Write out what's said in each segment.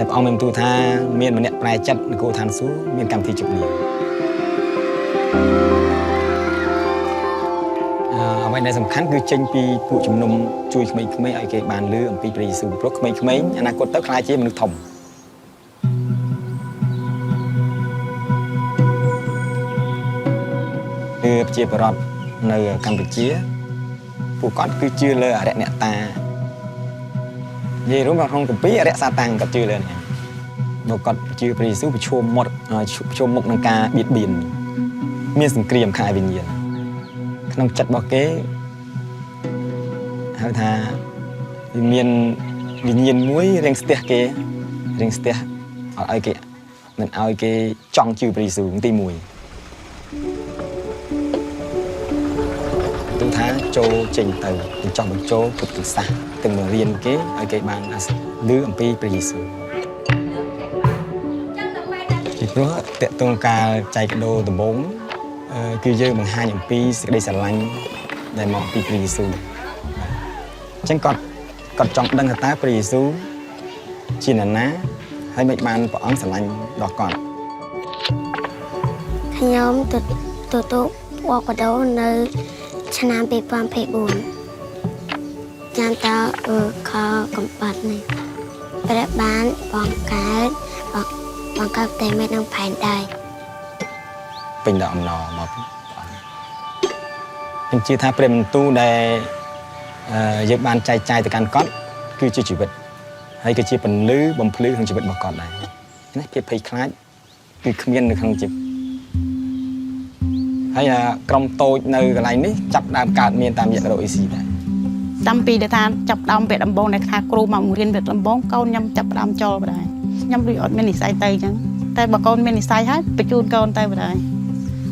តែព្រះអង្គមានទូថាមានម្នាក់ប្រែចិត្តនគរឋានសួគ៌មានកម្មវិធីជប់លៀងអ្វីដែលសំខាន់គឺចេញពីពួកជំនុំជួយក្មេងៗឲ្យគេបានលឺអំពីព្រះយេស៊ូវព្រោះក្មេងៗអនាគតទៅខ្លាចជាមនុស្សធំគឺប្រជាពលរដ្ឋនៅកម្ពុជាពួកគាត់គឺជឿលើអរិយអ្នកតានិយាយរួមក្នុងគម្ពីរអរិយសាតាំងគាត់ជឿលើនេះមកគាត់ជឿព្រះយេស៊ូវប្រឈមមុខនឹងការបៀតបៀនមានសង្គ្រាមខាងវិញ្ញាណក្នុងចិត្តរបស់គេហៅថាមានវិញ្ញាណមួយរៀងស្ទះគេរៀងស្ទះឲ្យគេមិនឲ្យគេចង់ជឿព្រះយេស៊ូវទី1ទូថាចូលចេញទៅបញ្ចុះបញ្ចូលពុទ្ធសាសនាទាំងមករៀនគេឲ្យគេបានឮអំពីព្រះយេស៊ូវពីព្រោះតេតងការចែកដោដំបូងគឺយើងបង្ហាញអំពីសេចក្តីស្រឡាញ់ដែលមកពីព្រះយេស៊ូវអញ្ចឹងគាត់ចង់ដឹងថាតើព្រះយេស៊ូវជានរណាហើយមិនបានព្រះអង្គស្រឡាញ់ដល់គាត់ខ្ញុំទទួលបបដោនៅឆ្នាំ2024ចាំតើខកំបាត់នេះព្រះបានបង្កើតតែមេនឹងផែនដីពេញដល់អំណរមកខ្ញុំជឿថាព្រះបន្ទូលដែលយើងបានចែកចាយទៅកាន់គាត់គឺជាជីវិតហើយគឺជាពន្លឺបំភ្លឺក្នុងជីវិតរបស់គាត់ដែរណាភាពភ័យខ្លាចគឺគ្មាននៅក្នុងជីវិតហើយក្រុមតូចនៅកន្លែងនេះចាប់ដើមកើតមានតាមរយៈរកអេស៊ីដែរតាំងពីដែលថាចាប់ដើមពេលដំបូងដែលថាគ្រូមកបង្រៀនពេលដំបូងកូនខ្ញុំចាប់ដើមចូលបណ្ដោយខ្ញុំដូចអត់មាននិស្ស័យទៅអញ្ចឹងតែបើកូនមាននិស្ស័យហើយបញ្ជូនកូនទៅបណ្ដោយ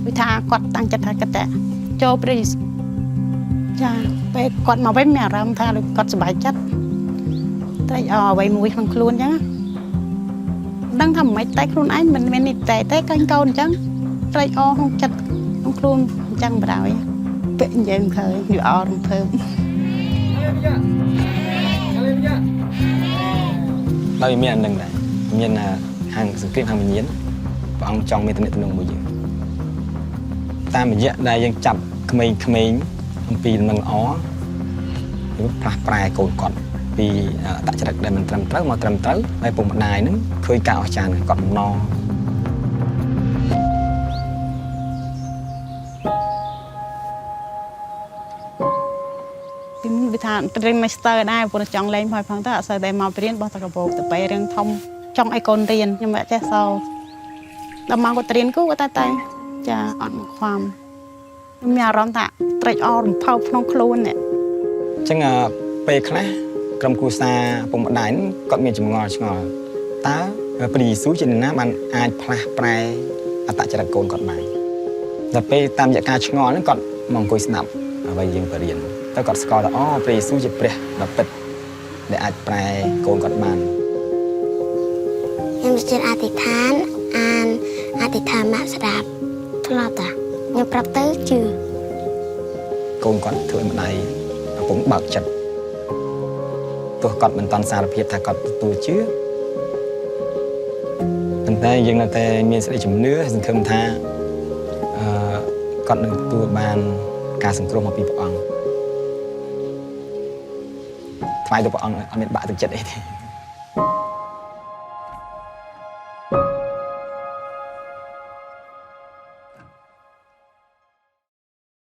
វាថាគាត់តាំងចិត្តថាគាត់ចូលព្រះយេស៊ូវចាពេលគាត់មកវិញមានអារម្មណ៍ថាគាត់សប្បាយចិត្តតែអ្វីមួយក្នុងខ្លួនអញ្ចឹងដឹងថាមិនតែខ្លួនឯងមិនមាននេះតែកូនអញ្ចឹងត្រេកអរក្នុងចិត្តក្នុងខ្លួនអញ្ចឹងបណ្ដោយពាក់យើងឃើញវាអររំភើបហើយមានអានឹងដែរមានហាងសង្គ្រាមហាងវិញ្ញាណព្រះអង្គចង់មានទំនាក់ទំនងមួយយើងតាមរយៈដែលយើងចាប់ក្មេងៗអំពីដំណឹងល្អយើងផ្លាស់ប្រែកូនគាត់ពីអត្តចរិតដែលមិនត្រឹមត្រូវមកត្រឹមត្រូវហើយពុកម្ដាយនឹងឃើញការអស្ចារ្យគាត់បំណងវាថាត្រៀម master ដែរព្រោះចង់លេងផយផងទៅអត់សូវតែមករៀនបោះតែកបោកទៅពេលរឿងធំចង់ឲ្យកូនរៀនខ្ញុំអត់ចេះសោដល់មកគាត់រៀនគូគាត់តែចាអត់មកខ្វាំខ្ញុំមានអារម្មណ៍ថាត្រេកអររំភើបក្នុងខ្លួននេះអញ្ចឹងពេលខ្លះក្រុមគ្រួសារពុកម្ដាយគាត់មានចម្ងល់ឆ្ងល់តើព្រះយេស៊ូវជានរណាបានអាចផ្លាស់ប្រែអត្តចរិតកូនគាត់បានដល់ពេលតាមរយៈការឆ្ងល់ហ្នឹងគាត់មកអង្គុយស្ដាប់អ្វីយើងបរៀនតែគាត់ស្គាល់ថាអូព្រះយេស៊ូវជាព្រះដ៏ពិតដែលអាចប្រែកូនគាត់បានខ្ញុំជឿអធិដ្ឋានអានអធិដ្ឋានមកស្ដាប់ធ្លាប់តាខ្ញុំប្រាប់ទៅជឿកូនគាត់ធ្វើឲ្យម្ដាយកំពុងបើកចិត្តទោះគាត់មិនតាន់សារភាពថាគាត់ទទួលជឿប៉ុន្តែយើងនៅតែមានសេចក្តីជំនឿសង្ឃឹមថាគាត់នឹងទទួលបានការសង្គ្រោះមកពីព្រះអង្គថ្លៃទៅព្រះអង្គអត់មានបាក់ទឹកចិត្តអីទេ